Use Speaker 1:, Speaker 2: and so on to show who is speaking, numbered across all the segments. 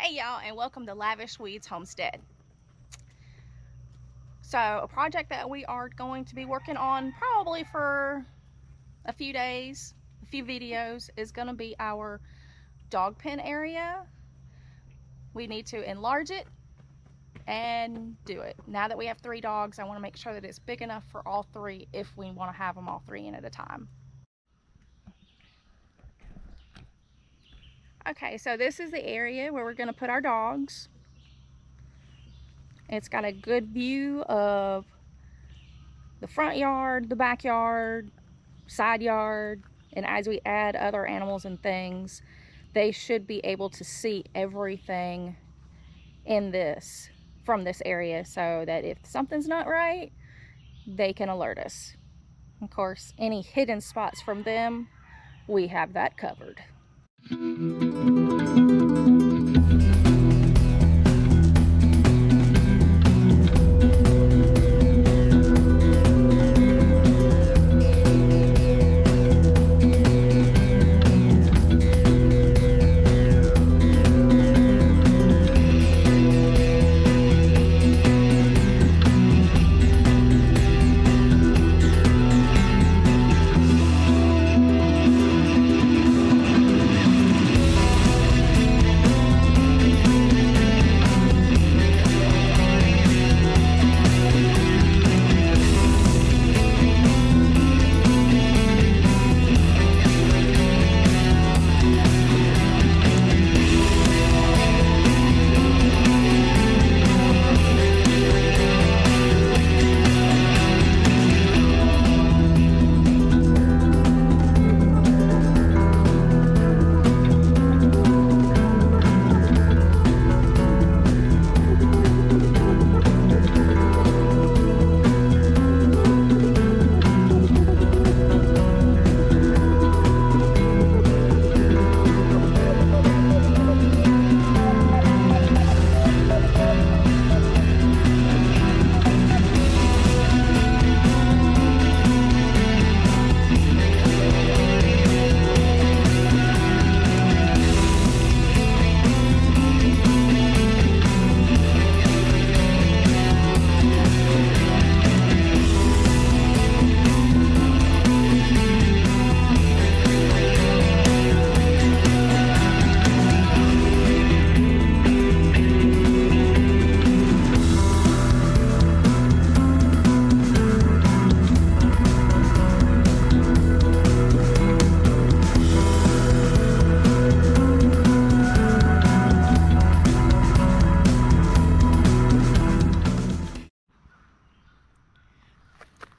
Speaker 1: Hey y'all, and welcome to Lavish Weeds Homestead. So a project that we are going to be working on probably for a few days, a few videos, is going to be our dog pen area. We need to enlarge it and do it. Now that we have 3 dogs, I want to make sure that it's big enough for all 3 if we want to have them all 3 in at a time. Okay, so this is the area where we're going to put our dogs. It's got a good view of the front yard, the backyard, side yard, and as we add other animals and things, they should be able to see everything in this from this area, so that if something's not right, they can alert us. Of course, any hidden spots from them, we have that covered.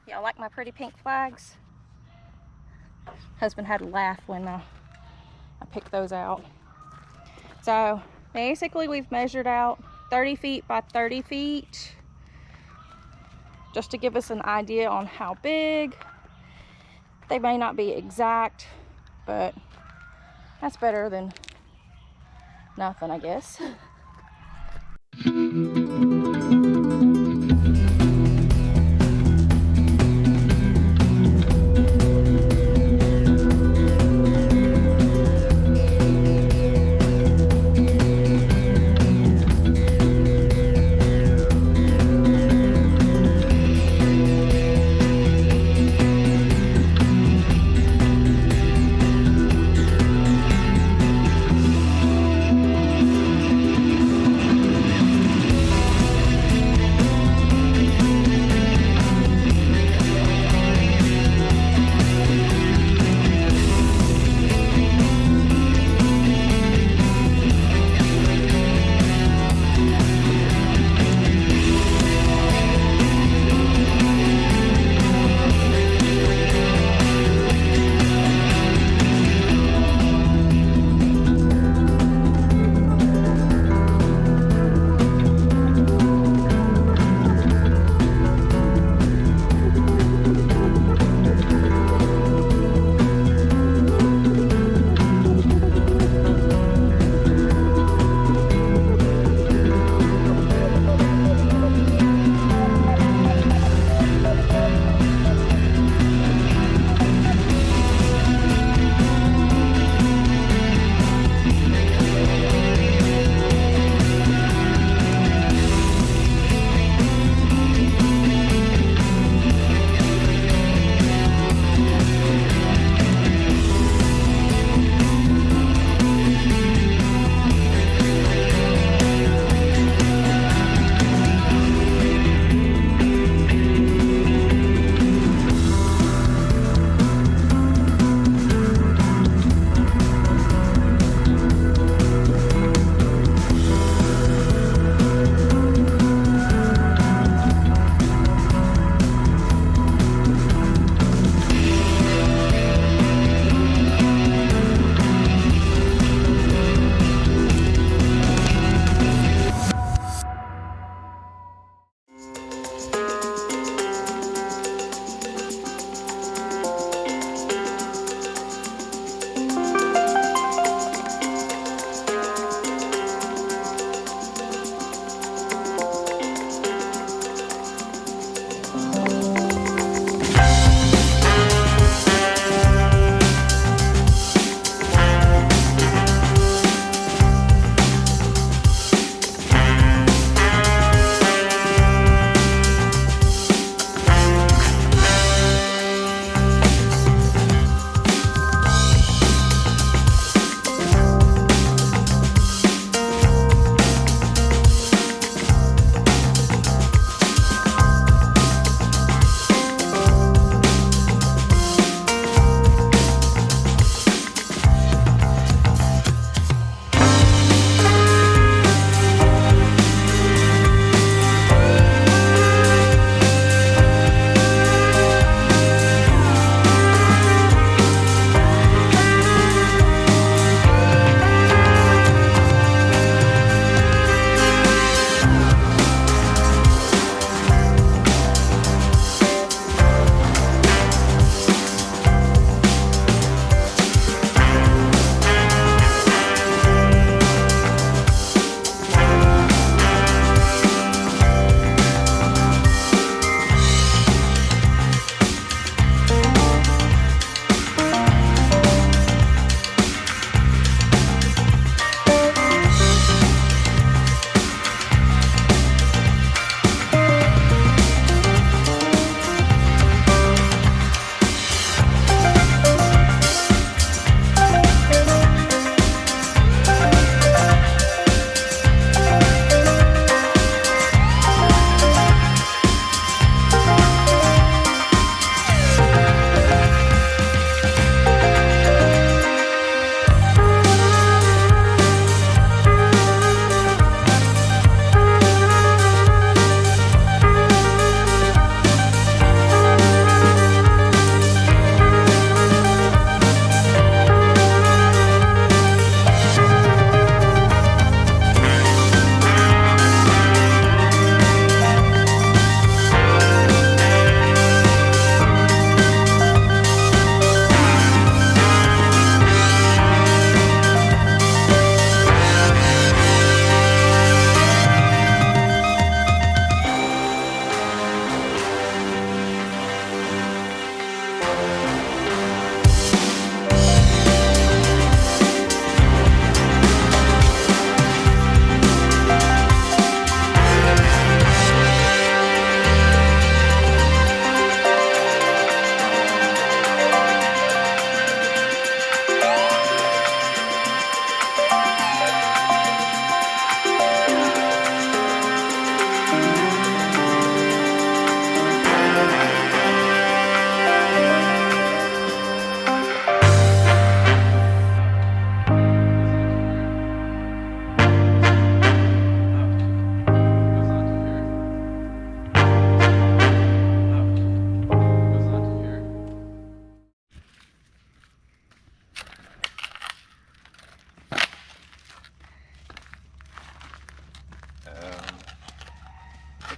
Speaker 1: Y'all like my pretty pink flags? Husband had to laugh when I picked those out. So basically we've measured out 30 feet by 30 feet just to give us an idea on how big. They may not be exact, but that's better than nothing, I guess.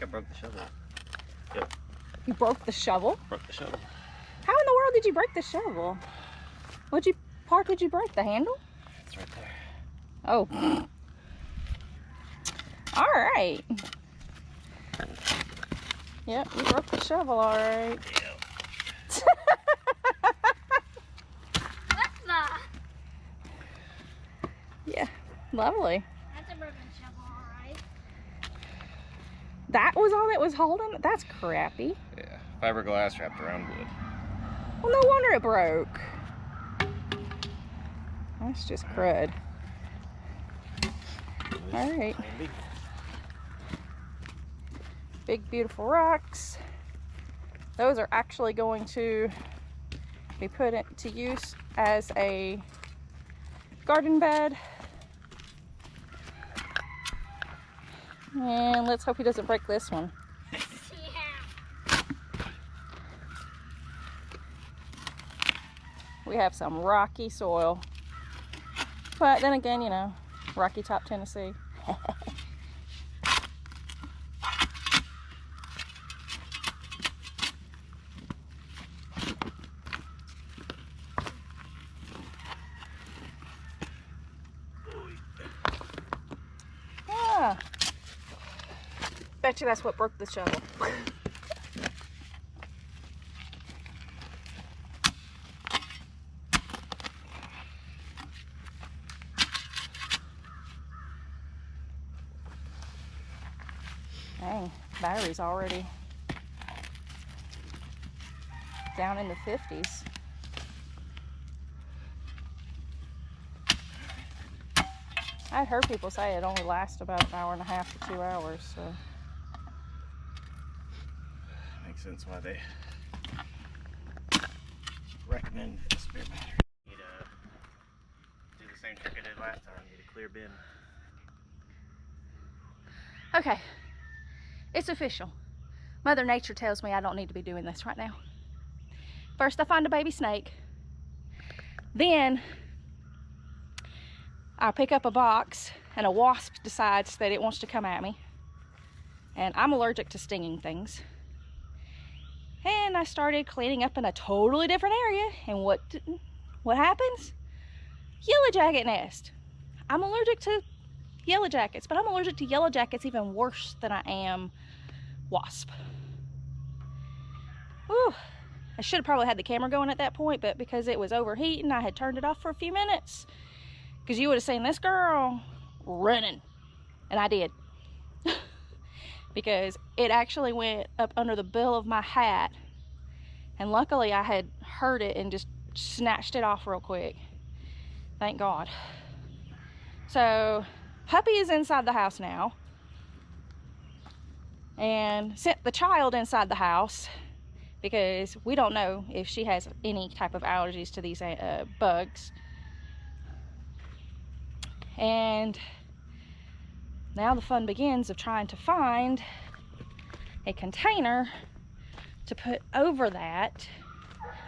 Speaker 2: think I broke the shovel. Yep.
Speaker 1: You broke the shovel?
Speaker 2: Broke the shovel.
Speaker 1: How in the world did you break the shovel? What part did you break? The handle?
Speaker 2: It's right there.
Speaker 1: Oh. All right. Yep, you broke the shovel, all right.
Speaker 3: What's that?
Speaker 1: Yeah, lovely.
Speaker 3: That's a broken shovel, all right.
Speaker 1: That was all that was holding? That's crappy.
Speaker 2: Yeah, fiberglass wrapped around wood.
Speaker 1: Well, no wonder it broke. That's just crud. All right. Big, beautiful rocks. Those are actually going to be put to use as a garden bed. And let's hope he doesn't break this one.
Speaker 3: Yeah.
Speaker 1: We have some rocky soil. But then again, you know, Rocky Top, Tennessee. Bet you that's what broke the shovel. Dang, battery's already down in the 50s. I'd heard people say it only lasts about an hour and a half to 2 hours, so.
Speaker 2: Makes sense why they recommend a spare battery. Need to do the same trick I did last time. Need a clear bin.
Speaker 1: Okay, it's official. Mother Nature tells me I don't need to be doing this right now. First I find a baby snake. Then I pick up a box and a wasp decides that it wants to come at me. And I'm allergic to stinging things. And I started cleaning up in a totally different area. And what happens? Yellow jacket nest. I'm allergic to yellow jackets, but I'm allergic to yellow jackets even worse than I am wasp. Whew. I should have probably had the camera going at that point, but because it was overheating, I had turned it off for a few minutes. Because you would have seen this girl running. And I did. Because it actually went up under the bill of my hat. And luckily I had heard it and just snatched it off real quick. Thank God. So puppy is inside the house now. And sent the child inside the house because we don't know if she has any type of allergies to these bugs. And now the fun begins of trying to find a container to put over that.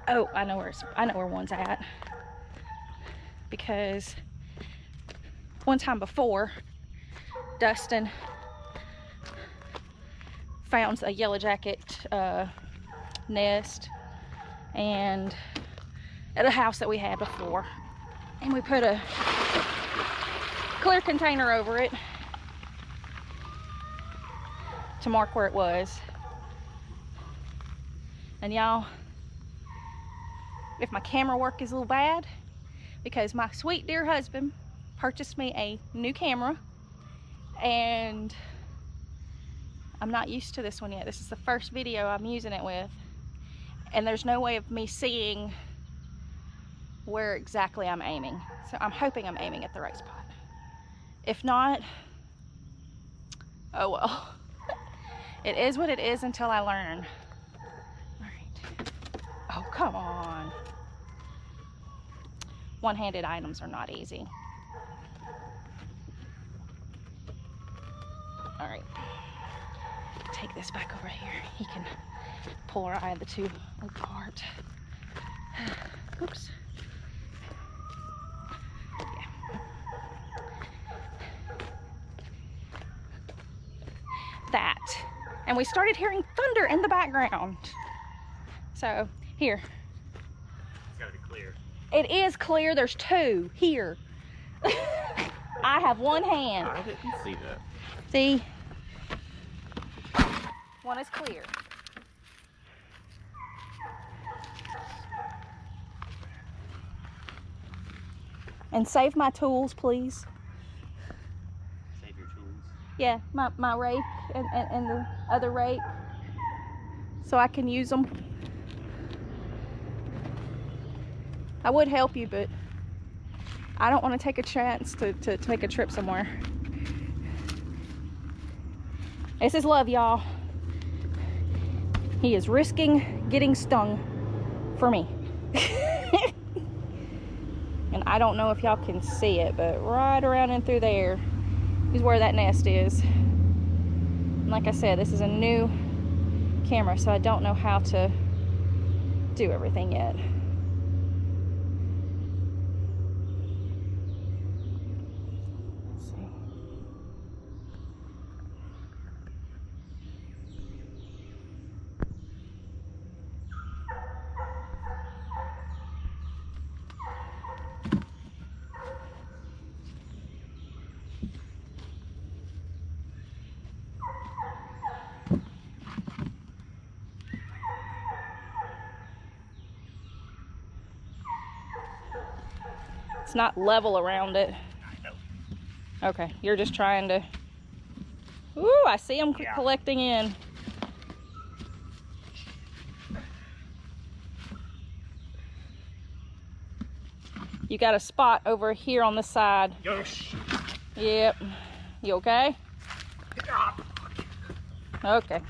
Speaker 1: Oh, I know where one's at. Because one time before, Dustin found a yellow jacket nest and at a house that we had before, and we put a clear container over it to mark where it was. And y'all, if my camera work is a little bad, because my sweet dear husband purchased me a new camera and I'm not used to this one yet. This is the first video I'm using it with, and there's no way of me seeing where exactly I'm aiming. So I'm hoping I'm aiming at the right spot. If not, oh well. It is what it is until I learn. All right. Oh, come on. One-handed items are not easy. All right. Take this back over here. He can pull the two apart. Oops. Yeah. That and we started hearing thunder in the background. So, here.
Speaker 2: It's gotta be clear.
Speaker 1: It is clear. There's two here. I have one hand.
Speaker 2: I didn't see that.
Speaker 1: See? One is clear. And save my tools, please.
Speaker 2: Save your tools.
Speaker 1: Yeah, my rake and the other rake, so I can use them. I would help you, but I don't want to take a chance to take a trip somewhere. This is love, y'all. He is risking getting stung for me. And I don't know if y'all can see it, but right around in through there is where that nest is. And like I said, this is a new camera, so I don't know how to do everything yet. Let's see. It's not level around it. Okay, you're just trying to... Ooh, I see them collecting in. You got a spot over here on the side.
Speaker 2: Yosh.
Speaker 1: Yep. You okay? Okay.